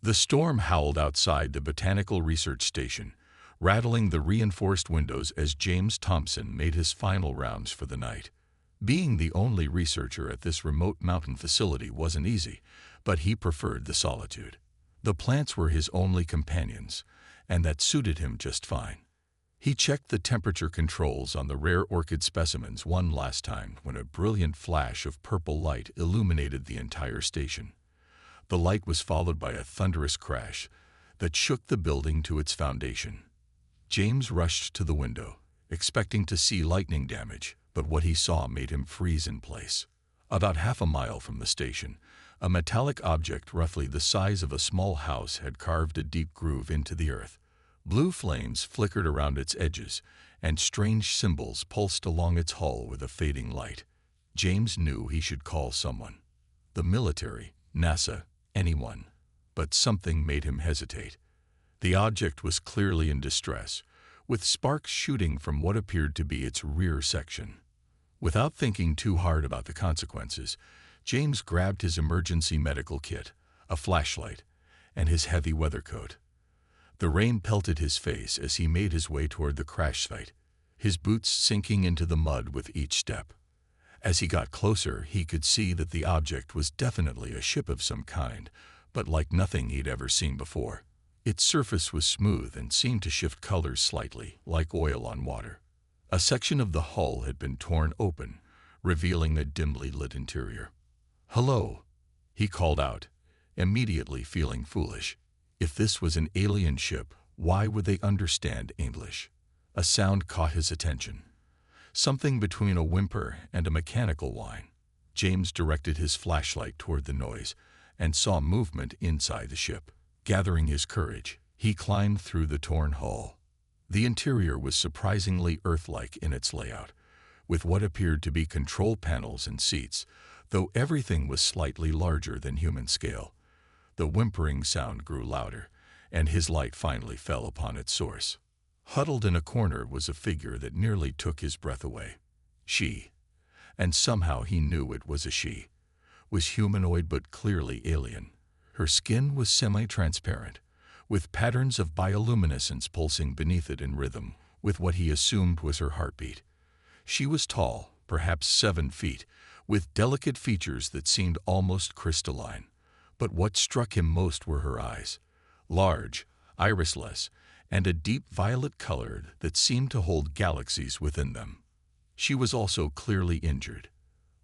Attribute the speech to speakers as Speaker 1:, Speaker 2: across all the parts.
Speaker 1: The storm howled outside the Botanical Research Station, rattling the reinforced windows as James Thompson made his final rounds for the night. Being the only researcher at this remote mountain facility wasn't easy, but he preferred the solitude. The plants were his only companions, and that suited him just fine. He checked the temperature controls on the rare orchid specimens one last time when a brilliant flash of purple light illuminated the entire station. The light was followed by a thunderous crash that shook the building to its foundation. James rushed to the window, expecting to see lightning damage, but what he saw made him freeze in place. About half a mile from the station, a metallic object roughly the size of a small house had carved a deep groove into the earth. Blue flames flickered around its edges, and strange symbols pulsed along its hull with a fading light. James knew he should call someone. The military, NASA, anyone. But something made him hesitate. The object was clearly in distress, with sparks shooting from what appeared to be its rear section. Without thinking too hard about the consequences, James grabbed his emergency medical kit, a flashlight, and his heavy weather coat. The rain pelted his face as he made his way toward the crash site, his boots sinking into the mud with each step. As he got closer, he could see that the object was definitely a ship of some kind, but like nothing he'd ever seen before. Its surface was smooth and seemed to shift colors slightly, like oil on water. A section of the hull had been torn open, revealing a dimly lit interior. "Hello," he called out, immediately feeling foolish. If this was an alien ship, why would they understand English? A sound caught his attention. Something between a whimper and a mechanical whine. James directed his flashlight toward the noise and saw movement inside the ship. Gathering his courage, he climbed through the torn hull. The interior was surprisingly Earth-like in its layout, with what appeared to be control panels and seats, though everything was slightly larger than human scale. The whimpering sound grew louder, and his light finally fell upon its source. Huddled in a corner was a figure that nearly took his breath away. She, and somehow he knew it was a she, was humanoid but clearly alien. Her skin was semi-transparent, with patterns of bioluminescence pulsing beneath it in rhythm with what he assumed was her heartbeat. She was tall, perhaps 7 feet, with delicate features that seemed almost crystalline. But what struck him most were her eyes, large, irisless, and a deep violet color that seemed to hold galaxies within them. She was also clearly injured,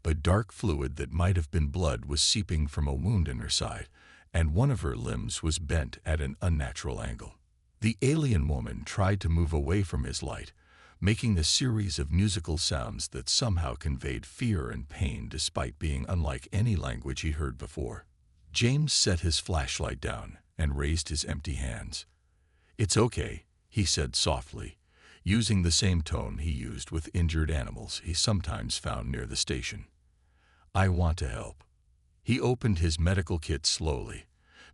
Speaker 1: but dark fluid that might have been blood was seeping from a wound in her side, and one of her limbs was bent at an unnatural angle. The alien woman tried to move away from his light, making a series of musical sounds that somehow conveyed fear and pain despite being unlike any language he heard before. James set his flashlight down and raised his empty hands. "It's okay," he said softly, using the same tone he used with injured animals he sometimes found near the station. "I want to help." He opened his medical kit slowly,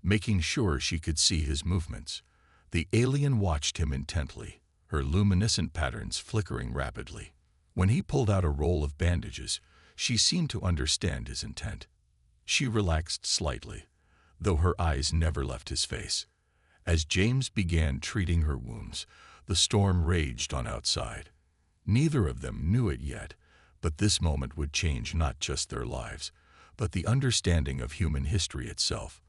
Speaker 1: making sure she could see his movements. The alien watched him intently, her luminescent patterns flickering rapidly. When he pulled out a roll of bandages, she seemed to understand his intent. She relaxed slightly, though her eyes never left his face. As James began treating her wounds, the storm raged on outside. Neither of them knew it yet, but this moment would change not just their lives, but the understanding of human history itself.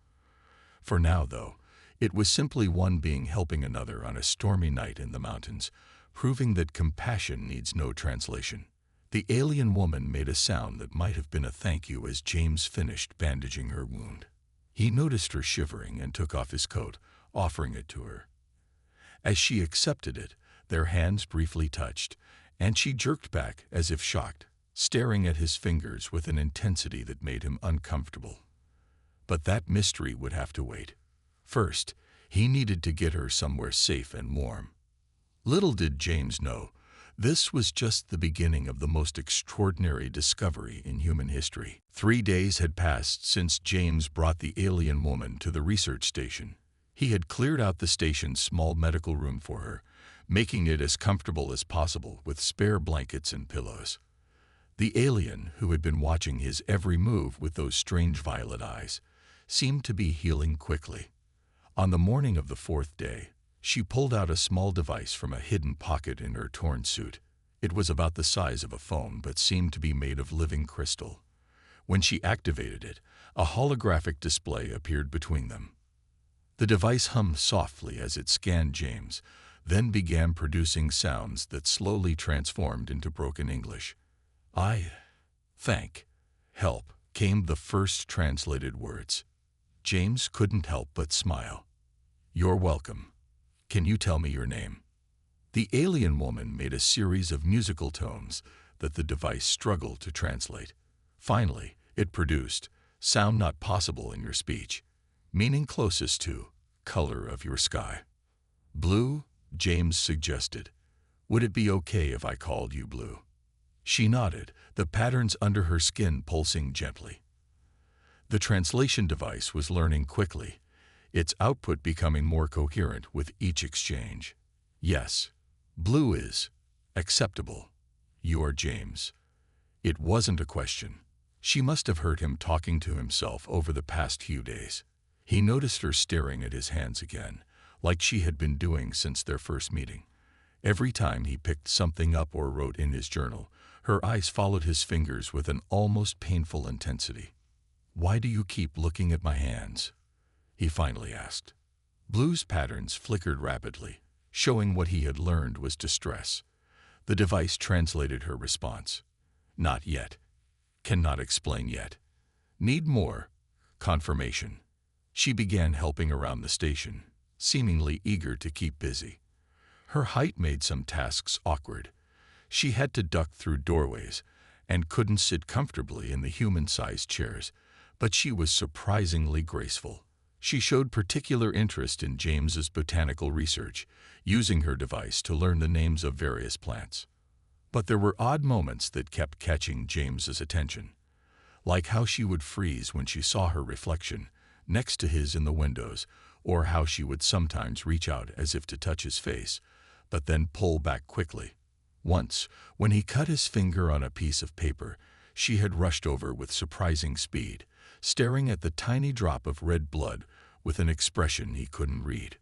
Speaker 1: For now, though, it was simply one being helping another on a stormy night in the mountains, proving that compassion needs no translation. The alien woman made a sound that might have been a thank you as James finished bandaging her wound. He noticed her shivering and took off his coat, offering it to her. As she accepted it, their hands briefly touched, and she jerked back as if shocked, staring at his fingers with an intensity that made him uncomfortable. But that mystery would have to wait. First, he needed to get her somewhere safe and warm. Little did James know, this was just the beginning of the most extraordinary discovery in human history. 3 days had passed since James brought the alien woman to the research station. He had cleared out the station's small medical room for her, making it as comfortable as possible with spare blankets and pillows. The alien, who had been watching his every move with those strange violet eyes, seemed to be healing quickly. On the morning of the fourth day, she pulled out a small device from a hidden pocket in her torn suit. It was about the size of a phone but seemed to be made of living crystal. When she activated it, a holographic display appeared between them. The device hummed softly as it scanned James, then began producing sounds that slowly transformed into broken English. "I thank, help," came the first translated words. James couldn't help but smile. "You're welcome. Can you tell me your name?" The alien woman made a series of musical tones that the device struggled to translate. Finally, it produced, "Sound not possible in your speech," meaning closest to, "color of your sky." "Blue," James suggested. "Would it be okay if I called you Blue?" She nodded, the patterns under her skin pulsing gently. The translation device was learning quickly, its output becoming more coherent with each exchange. "Yes, Blue is acceptable. You are James." It wasn't a question. She must have heard him talking to himself over the past few days. He noticed her staring at his hands again, like she had been doing since their first meeting. Every time he picked something up or wrote in his journal, her eyes followed his fingers with an almost painful intensity. "Why do you keep looking at my hands?" he finally asked. Blue's patterns flickered rapidly, showing what he had learned was distress. The device translated her response. "Not yet. Cannot explain yet. Need more confirmation." She began helping around the station, seemingly eager to keep busy. Her height made some tasks awkward. She had to duck through doorways and couldn't sit comfortably in the human-sized chairs, but she was surprisingly graceful. She showed particular interest in James's botanical research, using her device to learn the names of various plants. But there were odd moments that kept catching James's attention, like how she would freeze when she saw her reflection next to his in the windows, or how she would sometimes reach out as if to touch his face, but then pull back quickly. Once, when he cut his finger on a piece of paper, she had rushed over with surprising speed, staring at the tiny drop of red blood with an expression he couldn't read.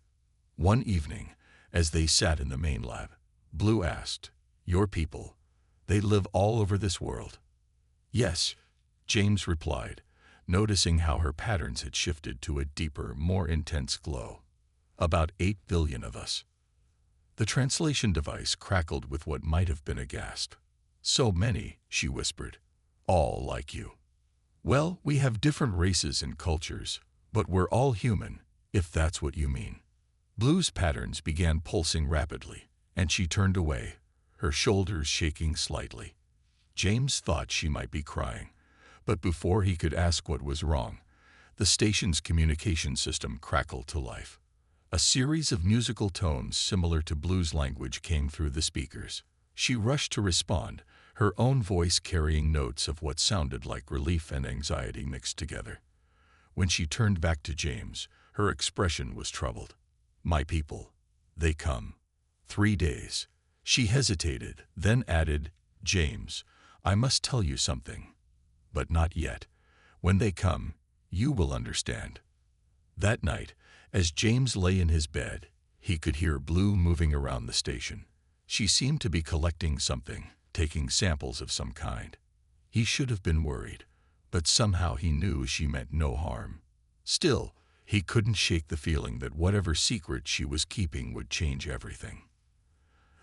Speaker 1: One evening, as they sat in the main lab, Blue asked, "Your people, they live all over this world?" "Yes," James replied, noticing how her patterns had shifted to a deeper, more intense glow. "About 8 billion of us." The translation device crackled with what might have been a gasp. "So many," she whispered. "All like you." "Well, we have different races and cultures, but we're all human, if that's what you mean." Blue's patterns began pulsing rapidly, and she turned away, her shoulders shaking slightly. James thought she might be crying, but before he could ask what was wrong, the station's communication system crackled to life. A series of musical tones similar to Blue's language came through the speakers. She rushed to respond, her own voice carrying notes of what sounded like relief and anxiety mixed together. When she turned back to James, her expression was troubled. "My people, they come. 3 days." She hesitated, then added, "James, I must tell you something. But not yet. When they come, you will understand." That night, as James lay in his bed, he could hear Blue moving around the station. She seemed to be collecting something, taking samples of some kind. He should have been worried, but somehow he knew she meant no harm. Still, he couldn't shake the feeling that whatever secret she was keeping would change everything.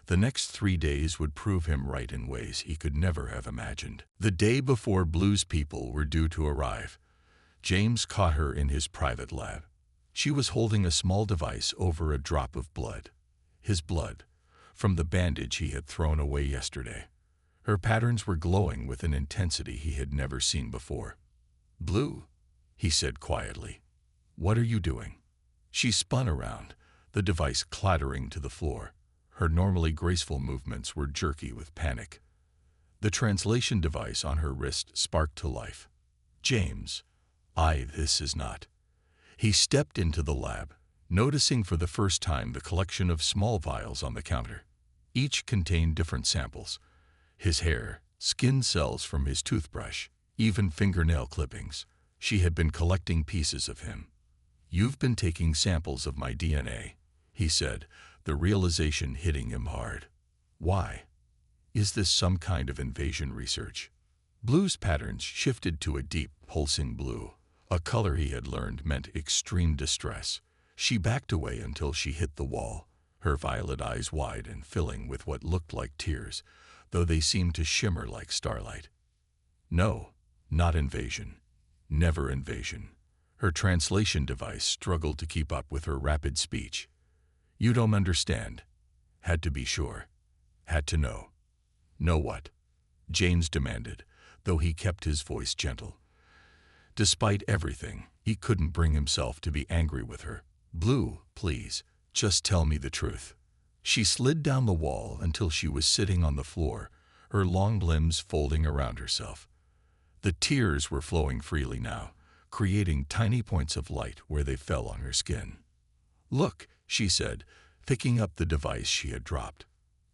Speaker 1: The next 3 days would prove him right in ways he could never have imagined. The day before Blue's people were due to arrive, James caught her in his private lab. She was holding a small device over a drop of blood. His blood, from the bandage he had thrown away yesterday. Her patterns were glowing with an intensity he had never seen before. "Blue," he said quietly, "what are you doing?" She spun around, the device clattering to the floor. Her normally graceful movements were jerky with panic. The translation device on her wrist sparked to life. "James, this is not." He stepped into the lab, noticing for the first time the collection of small vials on the counter. Each contained different samples: his hair, skin cells from his toothbrush, even fingernail clippings. She had been collecting pieces of him. "You've been taking samples of my DNA," he said, the realization hitting him hard. "Why? Is this some kind of invasion research?" Blue's patterns shifted to a deep, pulsing blue, a color he had learned meant extreme distress. She backed away until she hit the wall, her violet eyes wide and filling with what looked like tears, though they seemed to shimmer like starlight. "No, not invasion. Never invasion." Her translation device struggled to keep up with her rapid speech. "You don't understand. Had to be sure. Had to know." "Know what?" James demanded, though he kept his voice gentle. Despite everything, he couldn't bring himself to be angry with her. "Blue, please, just tell me the truth." She slid down the wall until she was sitting on the floor, her long limbs folding around herself. The tears were flowing freely now, creating tiny points of light where they fell on her skin. "Look," she said, picking up the device she had dropped.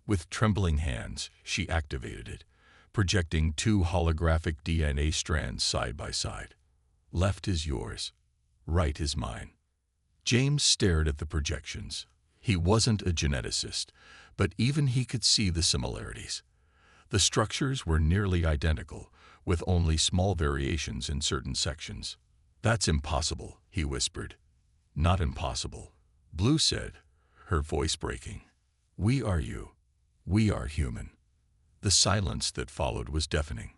Speaker 1: With trembling hands, she activated it, projecting 2 holographic DNA strands side by side. "Left is yours. Right is mine." James stared at the projections. He wasn't a geneticist, but even he could see the similarities. The structures were nearly identical, with only small variations in certain sections. "That's impossible," he whispered. "Not impossible," Blue said, her voice breaking. "We are you. We are human." The silence that followed was deafening.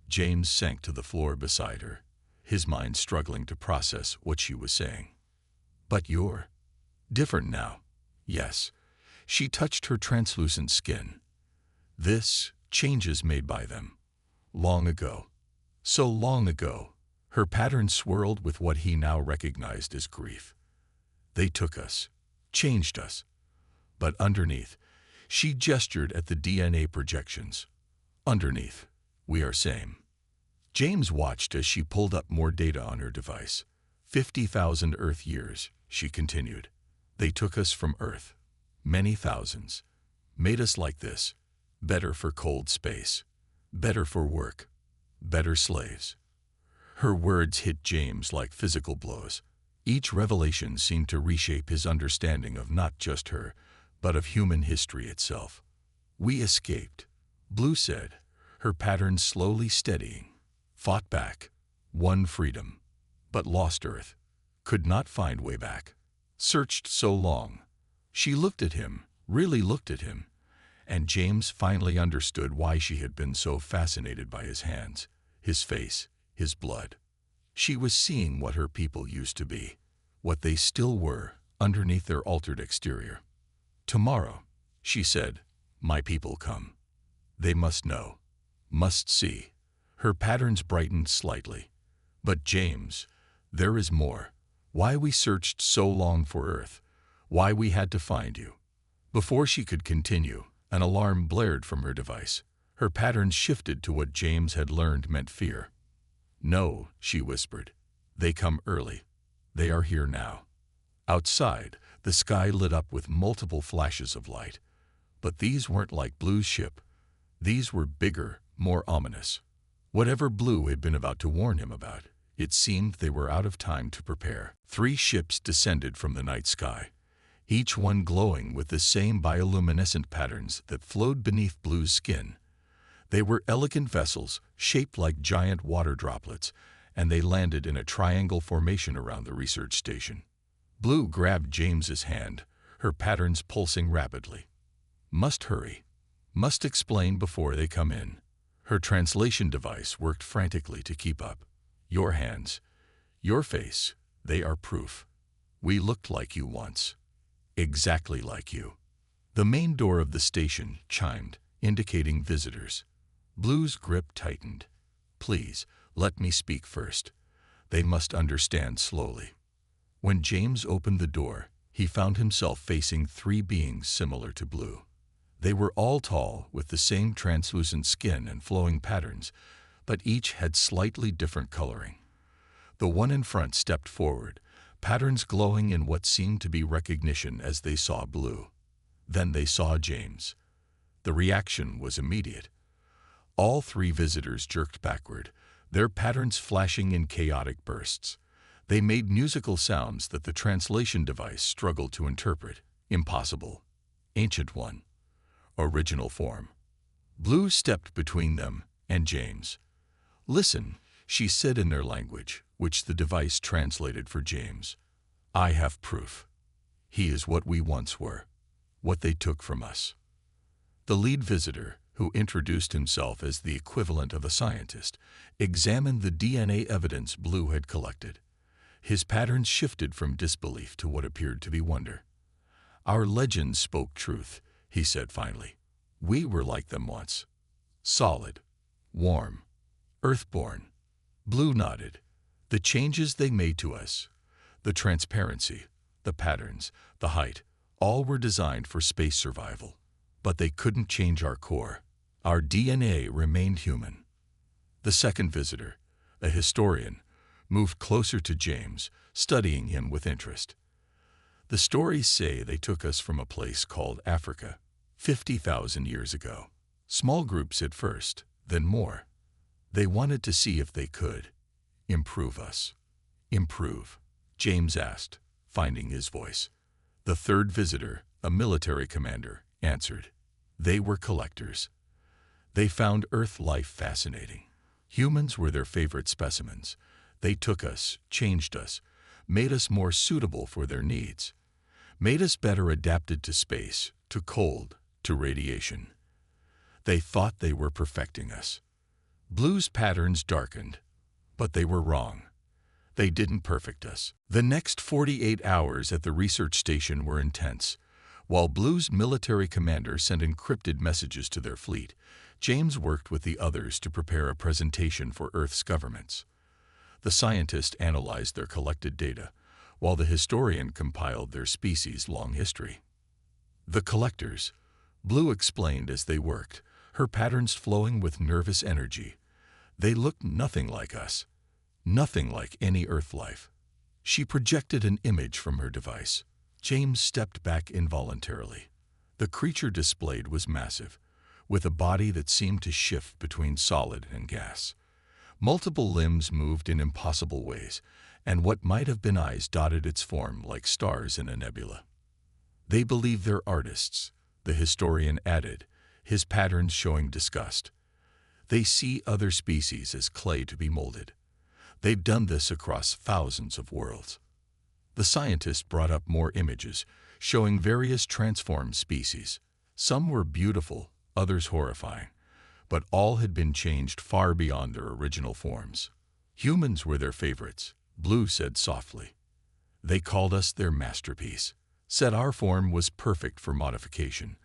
Speaker 1: James sank to the floor beside her, his mind struggling to process what she was saying. "But you're different now." "Yes." She touched her translucent skin. "This changes made by them. Long ago. So long ago." Her pattern swirled with what he now recognized as grief. "They took us. Changed us. But underneath," she gestured at the DNA projections. "Underneath, we are same." James watched as she pulled up more data on her device. 50,000 Earth years, she continued. "They took us from Earth. Many thousands. Made us like this. Better for cold space. Better for work. Better slaves." Her words hit James like physical blows. Each revelation seemed to reshape his understanding of not just her, but of human history itself. "We escaped," Blue said, her pattern slowly steadying. "Fought back. Won freedom. But lost Earth. Could not find way back. Searched so long." She looked at him, really looked at him, and James finally understood why she had been so fascinated by his hands, his face, his blood. She was seeing what her people used to be, what they still were underneath their altered exterior. "Tomorrow," she said, "my people come. They must know, must see." Her patterns brightened slightly. "But James, there is more. Why we searched so long for Earth. Why we had to find you." Before she could continue, an alarm blared from her device. Her patterns shifted to what James had learned meant fear. "No," she whispered. "They come early. They are here now." Outside, the sky lit up with multiple flashes of light. But these weren't like Blue's ship. These were bigger, more ominous. Whatever Blue had been about to warn him about, it seemed they were out of time to prepare. 3 ships descended from the night sky, each one glowing with the same bioluminescent patterns that flowed beneath Blue's skin. They were elegant vessels, shaped like giant water droplets, and they landed in a triangle formation around the research station. Blue grabbed James's hand, her patterns pulsing rapidly. "Must hurry. Must explain before they come in." Her translation device worked frantically to keep up. "Your hands, your face, they are proof. We looked like you once. Exactly like you." The main door of the station chimed, indicating visitors. Blue's grip tightened. "Please, let me speak first. They must understand slowly." When James opened the door, he found himself facing 3 beings similar to Blue. They were all tall, with the same translucent skin and flowing patterns, but each had slightly different coloring. The one in front stepped forward, patterns glowing in what seemed to be recognition as they saw Blue. Then they saw James. The reaction was immediate. All 3 visitors jerked backward, their patterns flashing in chaotic bursts. They made musical sounds that the translation device struggled to interpret. Impossible. Ancient One. Original form. Blue stepped between them and James. "Listen," she said in their language, which the device translated for James. "I have proof. He is what we once were, what they took from us." The lead visitor, who introduced himself as the equivalent of a scientist, examined the DNA evidence Blue had collected. His patterns shifted from disbelief to what appeared to be wonder. "Our legends spoke truth," he said finally. "We were like them once. Solid, warm, earthborn." Blue nodded. "The changes they made to us, the transparency, the patterns, the height, all were designed for space survival. But they couldn't change our core. Our DNA remained human." The second visitor, a historian, moved closer to James, studying him with interest. "The stories say they took us from a place called Africa, 50,000 years ago. Small groups at first, then more. They wanted to see if they could improve us." "Improve?" James asked, finding his voice. The third visitor, a military commander, answered. "They were collectors. They found Earth life fascinating. Humans were their favorite specimens. They took us, changed us, made us more suitable for their needs, made us better adapted to space, to cold, to radiation. They thought they were perfecting us." Blue's patterns darkened, but they were wrong. They didn't perfect us. The next 48 hours at the research station were intense. While Blue's military commander sent encrypted messages to their fleet, James worked with the others to prepare a presentation for Earth's governments. The scientist analyzed their collected data, while the historian compiled their species' long history. "The collectors," Blue explained as they worked, her patterns flowing with nervous energy. "They looked nothing like us, nothing like any Earth life." She projected an image from her device. James stepped back involuntarily. The creature displayed was massive, with a body that seemed to shift between solid and gas. Multiple limbs moved in impossible ways, and what might have been eyes dotted its form like stars in a nebula. "They believe they're artists," the historian added, his patterns showing disgust. "They see other species as clay to be molded. They've done this across thousands of worlds." The scientist brought up more images, showing various transformed species. Some were beautiful, others horrifying, but all had been changed far beyond their original forms. "Humans were their favorites," Blue said softly. "They called us their masterpiece, said our form was perfect for modification,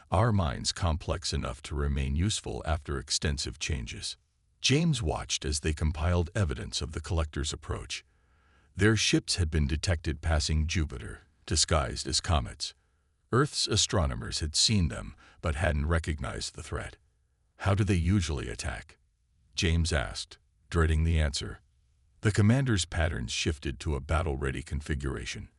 Speaker 1: our minds complex enough to remain useful after extensive changes." James watched as they compiled evidence of the collector's approach. Their ships had been detected passing Jupiter, disguised as comets. Earth's astronomers had seen them, but hadn't recognized the threat. "How do they usually attack?" James asked, dreading the answer. The commander's patterns shifted to a battle-ready configuration.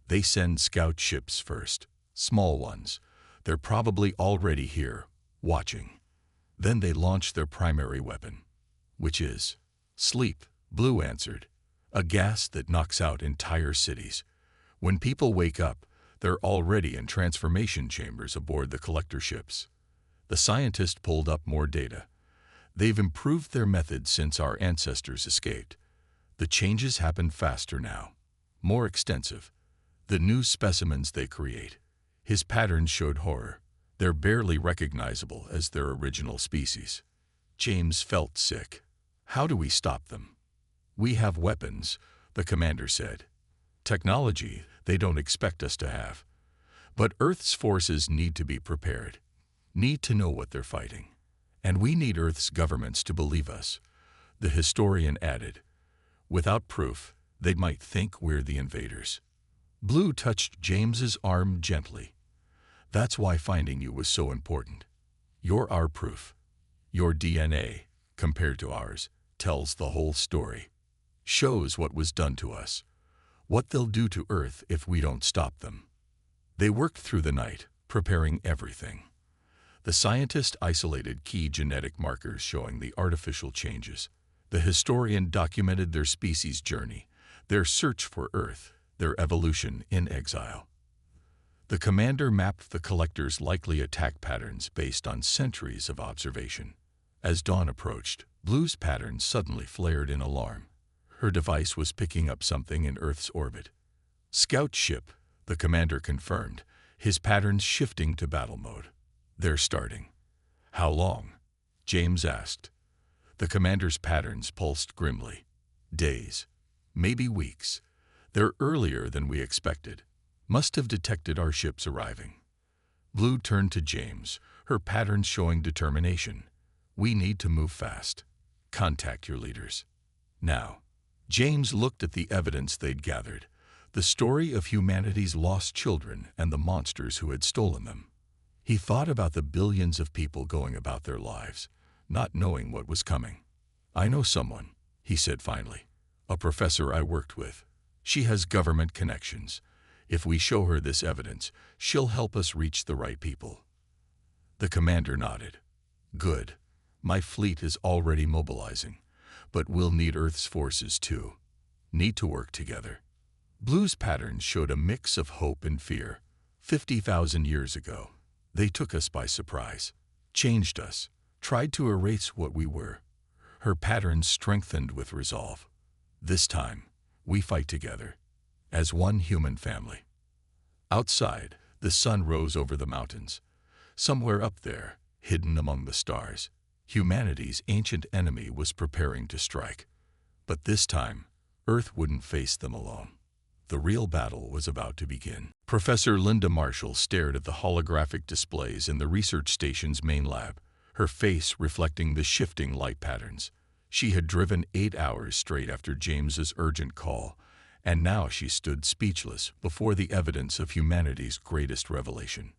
Speaker 1: "They send scout ships first, small ones. They're probably already here, watching. Then they launch their primary weapon." "Which is?" "Sleep," Blue answered. "A gas that knocks out entire cities. When people wake up, they're already in transformation chambers aboard the collector ships." The scientist pulled up more data. "They've improved their methods since our ancestors escaped. The changes happen faster now, more extensive. The new specimens they create." His patterns showed horror. "They're barely recognizable as their original species." James felt sick. "How do we stop them?" "We have weapons," the commander said. "Technology they don't expect us to have. But Earth's forces need to be prepared, need to know what they're fighting. And we need Earth's governments to believe us," the historian added. "Without proof, they might think we're the invaders." Blue touched James's arm gently. "That's why finding you was so important. You're our proof. Your DNA, compared to ours, tells the whole story. Shows what was done to us, what they'll do to Earth if we don't stop them." They worked through the night, preparing everything. The scientist isolated key genetic markers showing the artificial changes. The historian documented their species' journey, their search for Earth, their evolution in exile. The commander mapped the collectors' likely attack patterns based on centuries of observation. As dawn approached, Blue's pattern suddenly flared in alarm. Her device was picking up something in Earth's orbit. Scout ship, the commander confirmed, his patterns shifting to battle mode. They're starting. How long? James asked. The commander's patterns pulsed grimly. Days. Maybe weeks. They're earlier than we expected. Must have detected our ships arriving. Blue turned to James, her patterns showing determination. We need to move fast. Contact your leaders. Now. James looked at the evidence they'd gathered, the story of humanity's lost children and the monsters who had stolen them. He thought about the billions of people going about their lives, not knowing what was coming. I know someone, he said finally. A professor I worked with. She has government connections. If we show her this evidence, she'll help us reach the right people. The commander nodded. Good. My fleet is already mobilizing, but we'll need Earth's forces too. Need to work together. Blue's patterns showed a mix of hope and fear. 50,000 years ago, they took us by surprise, changed us, tried to erase what we were. Her patterns strengthened with resolve. This time, we fight together, as one human family. Outside, the sun rose over the mountains. Somewhere up there, hidden among the stars, humanity's ancient enemy was preparing to strike. But this time, Earth wouldn't face them alone. The real battle was about to begin. Professor Linda Marshall stared at the holographic displays in the research station's main lab, her face reflecting the shifting light patterns. She had driven 8 hours straight after James's urgent call, and now she stood speechless before the evidence of humanity's greatest revelation.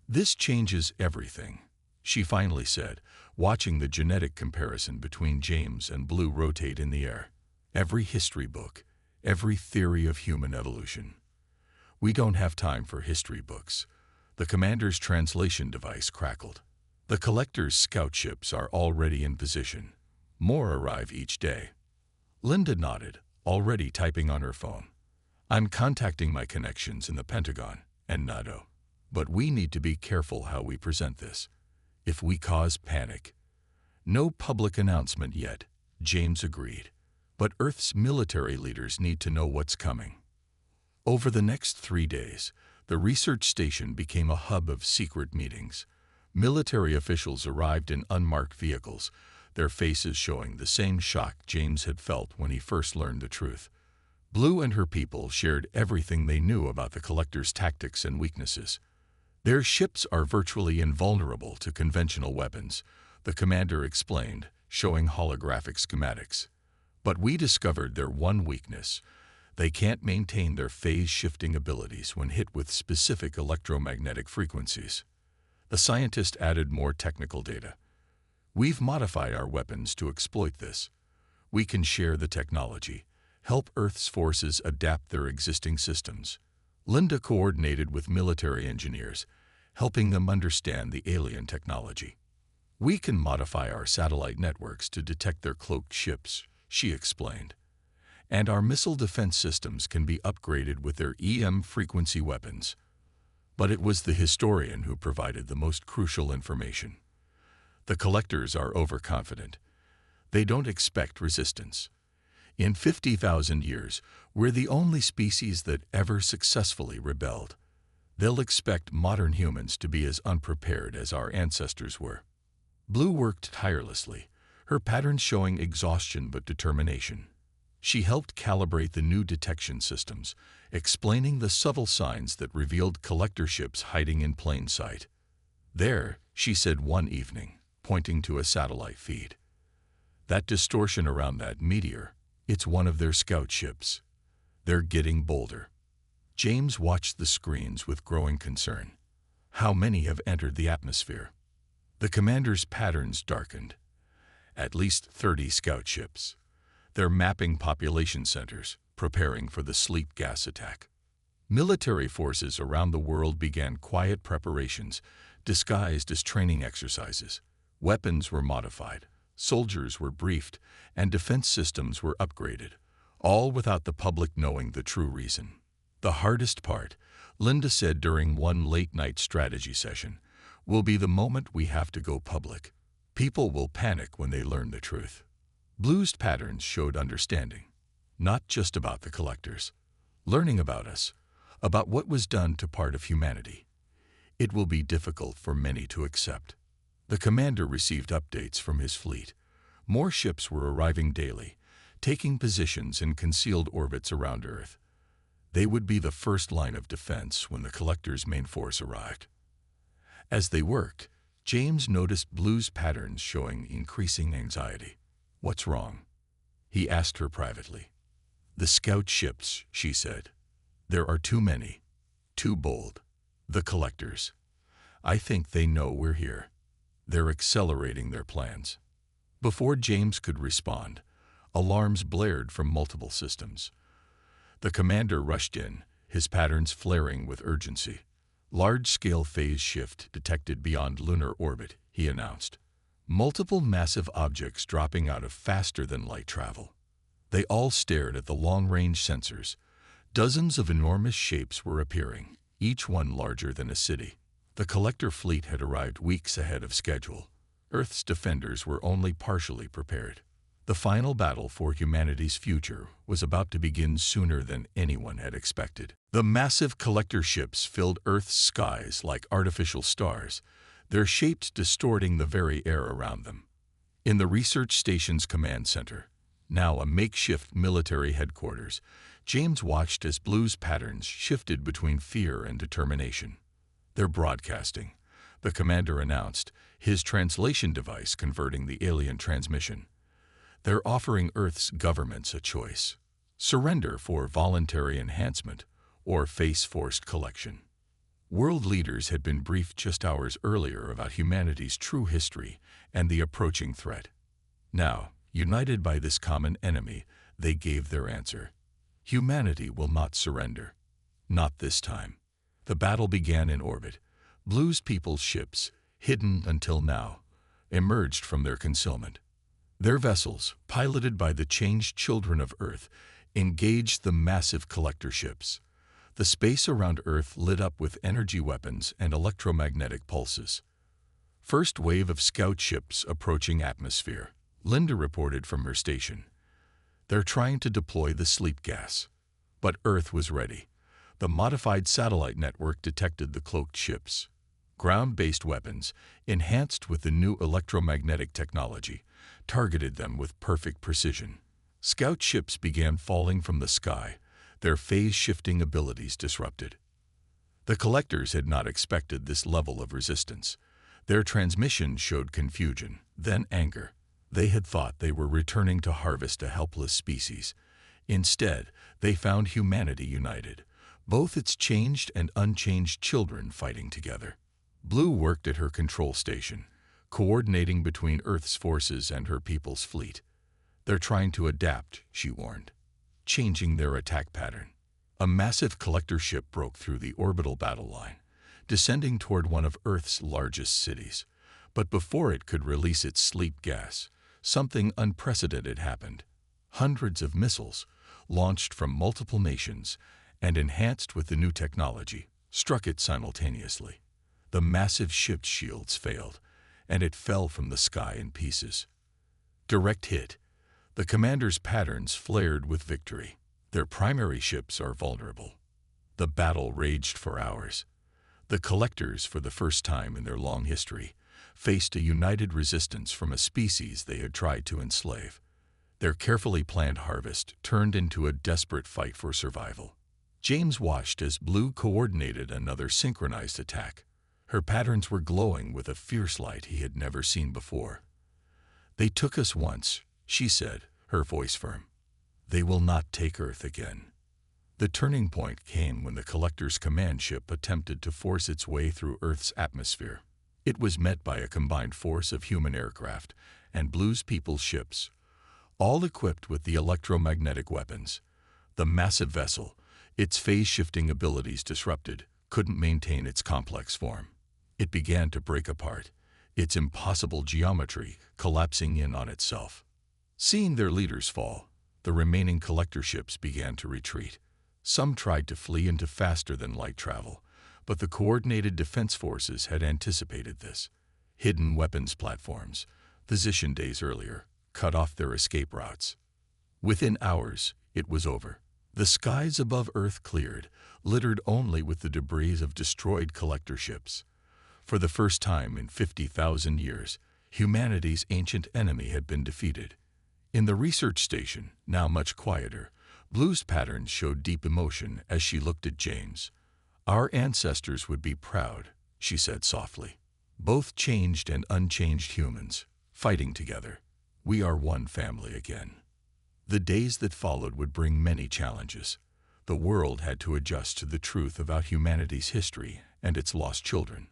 Speaker 1: This changes everything, she finally said, watching the genetic comparison between James and Blue rotate in the air. Every history book, every theory of human evolution. We don't have time for history books. The commander's translation device crackled. The collector's scout ships are already in position. More arrive each day. Linda nodded, already typing on her phone. I'm contacting my connections in the Pentagon and NATO. But we need to be careful how we present this. If we cause panic. No public announcement yet, James agreed. But Earth's military leaders need to know what's coming. Over the next 3 days, the research station became a hub of secret meetings. Military officials arrived in unmarked vehicles, their faces showing the same shock James had felt when he first learned the truth. Blue and her people shared everything they knew about the collector's tactics and weaknesses. Their ships are virtually invulnerable to conventional weapons, the commander explained, showing holographic schematics. But we discovered their one weakness. They can't maintain their phase-shifting abilities when hit with specific electromagnetic frequencies. The scientist added more technical data. We've modified our weapons to exploit this. We can share the technology, help Earth's forces adapt their existing systems. Linda coordinated with military engineers, helping them understand the alien technology. We can modify our satellite networks to detect their cloaked ships, she explained. And our missile defense systems can be upgraded with their EM frequency weapons. But it was the historian who provided the most crucial information. The collectors are overconfident. They don't expect resistance. In 50,000 years, we're the only species that ever successfully rebelled. They'll expect modern humans to be as unprepared as our ancestors were. Blue worked tirelessly, her patterns showing exhaustion but determination. She helped calibrate the new detection systems, explaining the subtle signs that revealed collector ships hiding in plain sight. There, she said one evening, pointing to a satellite feed. That distortion around that meteor, it's one of their scout ships. They're getting bolder. James watched the screens with growing concern. How many have entered the atmosphere? The commander's patterns darkened. At least 30 scout ships. They're mapping population centers, preparing for the sleep gas attack. Military forces around the world began quiet preparations, disguised as training exercises. Weapons were modified, soldiers were briefed, and defense systems were upgraded, all without the public knowing the true reason. The hardest part, Linda said during one late-night strategy session, will be the moment we have to go public. People will panic when they learn the truth. Blue's patterns showed understanding, not just about the collectors. Learning about us, about what was done to part of humanity. It will be difficult for many to accept. The commander received updates from his fleet. More ships were arriving daily, taking positions in concealed orbits around Earth. They would be the first line of defense when the collectors' main force arrived. As they worked, James noticed Blue's patterns showing increasing anxiety. "What's wrong?" he asked her privately. "The scout ships," she said. "There are too many, too bold. The collectors. I think they know we're here. They're accelerating their plans." Before James could respond, alarms blared from multiple systems. The commander rushed in, his patterns flaring with urgency. "Large-scale phase shift detected beyond lunar orbit," he announced. Multiple massive objects dropping out of faster-than-light travel. They all stared at the long-range sensors. Dozens of enormous shapes were appearing, each one larger than a city. The collector fleet had arrived weeks ahead of schedule. Earth's defenders were only partially prepared. The final battle for humanity's future was about to begin sooner than anyone had expected. The massive collector ships filled Earth's skies like artificial stars, their shapes distorting the very air around them. In the research station's command center, now a makeshift military headquarters, James watched as Blue's patterns shifted between fear and determination. "They're broadcasting," the commander announced, his translation device converting the alien transmission. "They're offering Earth's governments a choice: surrender for voluntary enhancement or face forced collection." World leaders had been briefed just hours earlier about humanity's true history and the approaching threat. Now, united by this common enemy, they gave their answer. Humanity will not surrender. Not this time. The battle began in orbit. Blue's people's ships, hidden until now, emerged from their concealment. Their vessels, piloted by the changed children of Earth, engaged the massive collector ships. The space around Earth lit up with energy weapons and electromagnetic pulses. First wave of scout ships approaching atmosphere, Linda reported from her station. "They're trying to deploy the sleep gas." But Earth was ready. The modified satellite network detected the cloaked ships. Ground-based weapons, enhanced with the new electromagnetic technology, targeted them with perfect precision. Scout ships began falling from the sky, their phase-shifting abilities disrupted. The collectors had not expected this level of resistance. Their transmission showed confusion, then anger. They had thought they were returning to harvest a helpless species. Instead, they found humanity united, both its changed and unchanged children fighting together. Blue worked at her control station, coordinating between Earth's forces and her people's fleet. "They're trying to adapt," she warned, changing their attack pattern. A massive collector ship broke through the orbital battle line, descending toward one of Earth's largest cities. But before it could release its sleep gas, something unprecedented happened. Hundreds of missiles, launched from multiple nations and enhanced with the new technology, struck it simultaneously. The massive ship's shields failed, and it fell from the sky in pieces. Direct hit. The commander's patterns flared with victory. Their primary ships are vulnerable. The battle raged for hours. The collectors, for the first time in their long history, faced a united resistance from a species they had tried to enslave. Their carefully planned harvest turned into a desperate fight for survival. James watched as Blue coordinated another synchronized attack. Her patterns were glowing with a fierce light he had never seen before. "They took us once," she said, her voice firm. "They will not take Earth again." The turning point came when the collector's command ship attempted to force its way through Earth's atmosphere. It was met by a combined force of human aircraft and Blue's people's ships, all equipped with the electromagnetic weapons. The massive vessel, its phase-shifting abilities disrupted, couldn't maintain its complex form. It began to break apart, its impossible geometry collapsing in on itself. Seeing their leaders fall, the remaining collector ships began to retreat. Some tried to flee into faster-than-light travel, but the coordinated defense forces had anticipated this. Hidden weapons platforms, positioned days earlier, cut off their escape routes. Within hours, it was over. The skies above Earth cleared, littered only with the debris of destroyed collector ships. For the first time in 50,000 years, humanity's ancient enemy had been defeated. In the research station, now much quieter, Blue's patterns showed deep emotion as she looked at James. "Our ancestors would be proud," she said softly. "Both changed and unchanged humans, fighting together. We are one family again." The days that followed would bring many challenges. The world had to adjust to the truth about humanity's history and its lost children.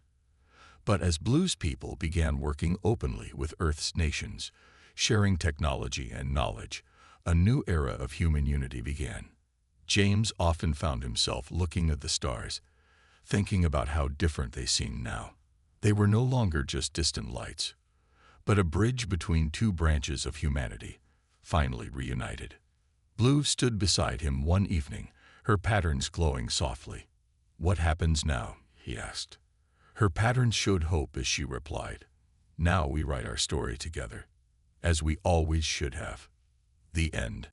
Speaker 1: But as Blue's people began working openly with Earth's nations, sharing technology and knowledge, a new era of human unity began. James often found himself looking at the stars, thinking about how different they seemed now. They were no longer just distant lights, but a bridge between two branches of humanity, finally reunited. Blue stood beside him one evening, her patterns glowing softly. "What happens now?" he asked. Her patterns showed hope as she replied, "Now we write our story together, as we always should have." The end.